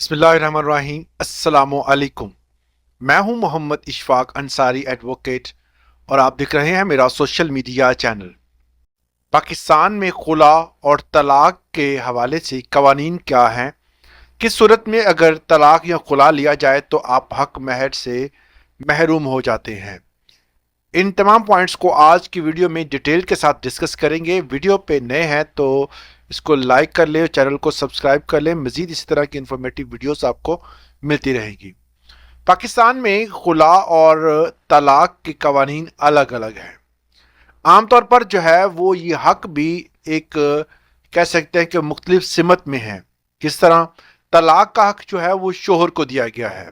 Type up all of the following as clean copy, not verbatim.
बिस्मिल्लाहिर्रहमानिर्रहीम। अस्सलामु अलैकुम। मैं हूं मोहम्मद इशफाक अंसारी एडवोकेट और आप देख रहे हैं मेरा सोशल मीडिया चैनल। पाकिस्तान में खुला और तलाक के हवाले से कवानीन क्या हैं, किस सूरत में अगर तलाक या खुला लिया जाए तो आप हक महर से महरूम हो जाते हैं। इन तमाम पॉइंट्स को आज की वीडियो में डिटेल के साथ डिस्कस करेंगे। वीडियो पे नए हैं तो इसको लाइक कर ले, चैनल को सब्सक्राइब कर ले। मजीद इसी तरह की इंफॉर्मेटिव वीडियोस आपको मिलती रहेगी। पाकिस्तान में खुला और तलाक के कवानीन अलग अलग हैं। आमतौर पर जो है वो ये हक भी एक कह सकते हैं कि मुख्तलिफ सिमत में है। किस तरह तलाक का हक जो है वो शोहर को दिया गया है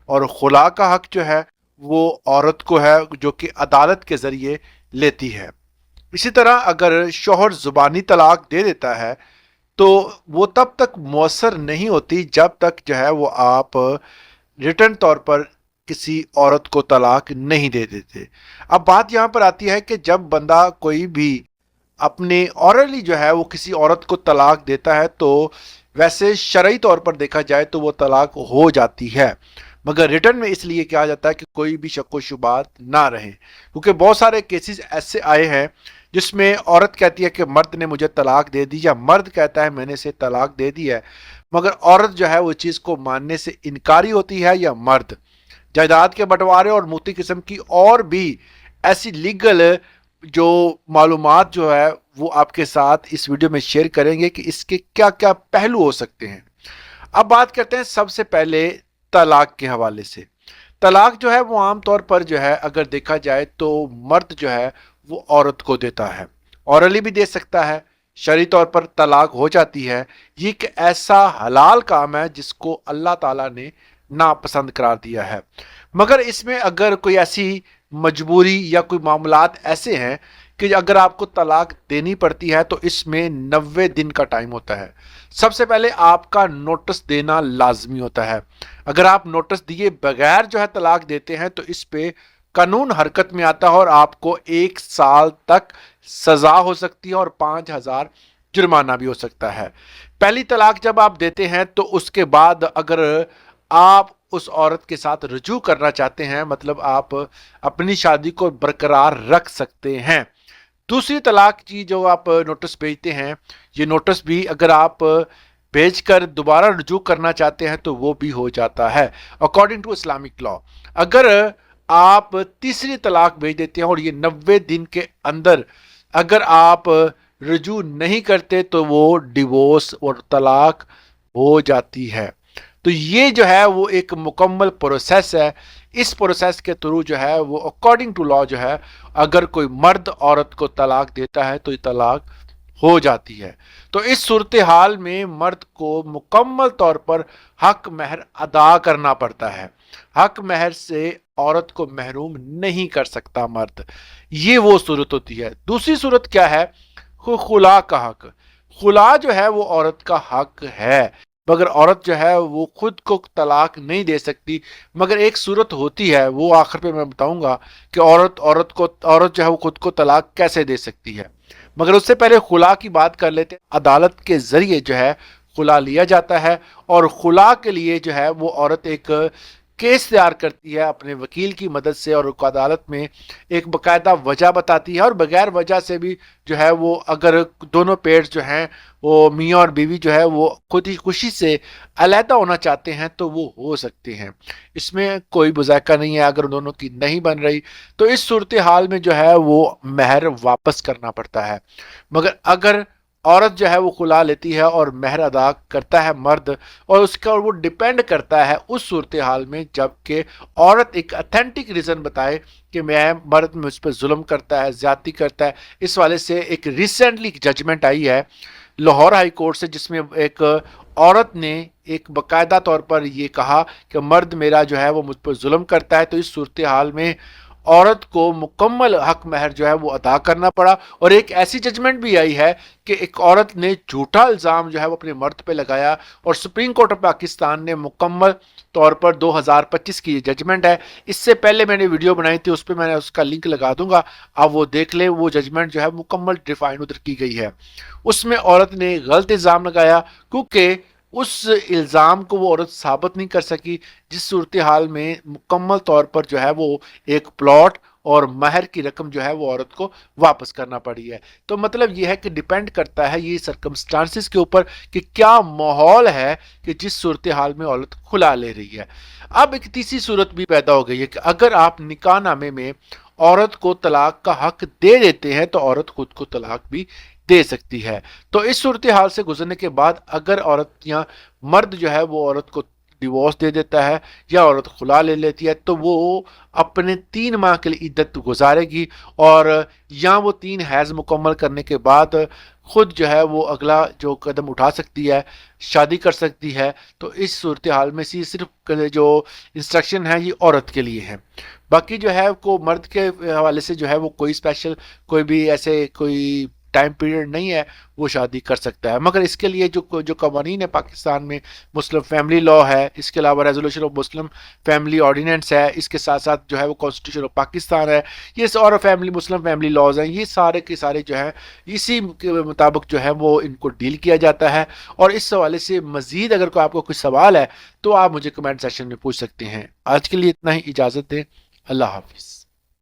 और खुला का हक जो है वो औरत को है, जो कि अदालत के जरिए लेती है। इसी तरह अगर शोहर जुबानी तलाक दे देता है तो वो तब तक मौसर नहीं होती जब तक जो है वो आप रिटर्न तौर पर किसी औरत को तलाक नहीं दे देते। अब बात यहाँ पर आती है कि जब बंदा कोई भी अपने ऑरली जो है वो किसी औरत को तलाक देता है तो वैसे शरई तौर पर देखा जाए तो वो तलाक हो जाती है, मगर रिटर्न में इसलिए कहा जाता है कि कोई भी शक व शुबात ना रहे, क्योंकि बहुत सारे केसेस ऐसे आए हैं जिसमें औरत कहती है कि मर्द ने मुझे तलाक दे दी, या मर्द कहता है मैंने से तलाक दे दी है, मगर औरत जो है वो चीज़ को मानने से इनकारी होती है। या मर्द जायदाद के बंटवारे और मोटी किस्म की और भी ऐसी लीगल जो मालूमात जो है वो आपके साथ इस वीडियो में शेयर करेंगे कि इसके क्या क्या पहलू हो सकते हैं। अब बात करते हैं सबसे पहले तलाक के हवाले से। तलाक जो है वो आम तौर पर जो है अगर देखा जाए तो मर्द जो है वो औरत को देता है, औरली भी दे सकता है, शरई तौर पर तलाक हो जाती है। ये एक ऐसा हलाल काम है जिसको अल्लाह ताला ने नापसंद करार दिया है, मगर इसमें अगर कोई ऐसी मजबूरी या कोई मामलात ऐसे हैं कि अगर आपको तलाक देनी पड़ती है तो इसमें 90 दिन का टाइम होता है। सबसे पहले आपका नोटिस देना लाजमी होता है। अगर आप नोटिस दिए बगैर जो है तलाक देते हैं तो इस पे कानून हरकत में आता है और आपको 1 साल तक सजा हो सकती है और 5,000 जुर्माना भी हो सकता है। पहली तलाक जब आप देते हैं तो उसके बाद अगर आप उस औरत के साथ रुजू करना चाहते हैं, मतलब आप अपनी शादी को बरकरार रख सकते हैं। दूसरी तलाक की जो आप नोटिस भेजते हैं, ये नोटिस भी अगर आप भेजकर दोबारा रुजू करना चाहते हैं तो वो भी हो जाता है अकॉर्डिंग टू इस्लामिक लॉ। अगर आप तीसरी तलाक भेज देते हैं और ये 90 दिन के अंदर अगर आप रुजू नहीं करते तो वो डिवोर्स और तलाक हो जाती है। तो ये जो है वो एक मुकम्मल प्रोसेस है। इस प्रोसेस के थ्रू जो है वो अकॉर्डिंग टू लॉ जो है अगर कोई मर्द औरत को तलाक देता है तो ये तलाक हो जाती है। तो इस सूरत हाल में मर्द को मुकम्मल तौर पर हक महर अदा करना पड़ता है। हक महर से औरत को महरूम नहीं कर सकता मर्द। ये वो सूरत होती है। दूसरी सूरत क्या है? खुला का हक। खुला जो है वो औरत का हक है, मगर औरत जो है वो खुद को तलाक नहीं दे सकती। मगर एक सूरत होती है, वो आखिर पे मैं बताऊंगा कि औरत जो है वो खुद को तलाक कैसे दे सकती है। मगर उससे पहले खुला की बात कर लेते हैं। अदालत के जरिए जो है खुला लिया जाता है और खुला के लिए जो है वो औरत एक केस तैयार करती है अपने वकील की मदद से और अदालत में एक बकायदा वजह बताती है। और बगैर वजह से भी जो है वो अगर दोनों पेड़ जो हैं वो मियाँ और बीवी जो है वो खुद ही खुशी से अलहदा होना चाहते हैं तो वो हो सकते हैं। इसमें कोई बुज़ायका नहीं है। अगर दोनों की नहीं बन रही तो इस सूरत हाल में जो है वो महर वापस करना पड़ता है। मगर अगर औरत जो है वो खुला लेती है और महर अदा करता है मर्द, और उसका वो डिपेंड करता है उस सूरत हाल में जबकि औरत एक अथेंटिक रीज़न बताए कि मैं मर्द मुझ पर जुल्म करता है, ज्यादती करता है। इस वाले से एक रिसेंटली जजमेंट आई है लाहौर हाई कोर्ट से, जिसमें एक औरत ने एक बाकायदा तौर पर ये कहा कि मर्द मेरा जो है वो मुझ पर जुल्म करता है। तो इस सूरत हाल में औरत को मुकम्मल हक महर जो है वो अदा करना पड़ा। और एक ऐसी जजमेंट भी आई है कि एक औरत ने झूठा इल्ज़ाम जो है वो अपने मर्द पे लगाया और सुप्रीम कोर्ट ऑफ पाकिस्तान ने मुकम्मल तौर पर 2025 की जजमेंट है। इससे पहले मैंने वीडियो बनाई थी, उस पर मैंने उसका लिंक लगा दूंगा, आप वो देख ले। वो जजमेंट जो है मुकम्मल डिफाइन उधर की गई है। उसमें औरत ने गलत इल्ज़ाम लगाया क्योंकि اس الزام کو وہ عورت ثابت نہیں کر سکی، جس صورتحال میں مکمل طور پر جو ہے وہ ایک پلاٹ اور مہر کی رقم جو ہے وہ عورت کو واپس کرنا پڑی ہے۔ تو مطلب یہ ہے کہ ڈیپینڈ کرتا ہے یہ سرکمسٹانسز کے اوپر کہ کیا ماحول ہے کہ جس صورتحال میں عورت کھلا لے رہی ہے۔ اب ایک تیسری صورت بھی پیدا ہو گئی ہے کہ اگر آپ نکاح نامے میں عورت کو طلاق کا حق دے دیتے ہیں تو عورت خود کو طلاق بھی دے سکتی ہے۔ تو اس صورتحال سے گزرنے کے بعد اگر عورت یا مرد جو ہے وہ عورت کو ڈیورس دے دیتا ہے یا عورت خلا لے لیتی ہے تو وہ اپنے 3 ماہ کے لیے عدت گزارے گی، اور یا وہ 3 حیض مکمل کرنے کے بعد خود جو ہے وہ اگلا جو قدم اٹھا سکتی ہے، شادی کر سکتی ہے۔ تو اس صورتحال میں صرف جو انسٹرکشن ہے یہ عورت کے لیے ہے، باقی جو ہے کو مرد کے حوالے سے جو ہے وہ کوئی اسپیشل کوئی بھی ایسے کوئی ٹائم پیریڈ نہیں ہے، وہ شادی کر سکتا ہے۔ مگر اس کے لیے جو قوانین ہے پاکستان میں، مسلم فیملی لا ہے، اس کے علاوہ resolution of Muslim family ordinance ہے، اس کے ساتھ ساتھ جو ہے وہ کانسٹیٹیوشن آف پاکستان ہے، یہ اور فیملی مسلم فیملی لاز ہیں، یہ سارے کے سارے جو ہیں اسی کے مطابق جو ہے وہ ان کو ڈیل کیا جاتا ہے۔ اور اس حوالے سے مزید اگر کوئی آپ کو کوئی سوال ہے تو آپ مجھے کمنٹ سیکشن میں پوچھ سکتے ہیں۔ آج کے لیے اتنا ہی، اجازت دیں، اللہ حافظ۔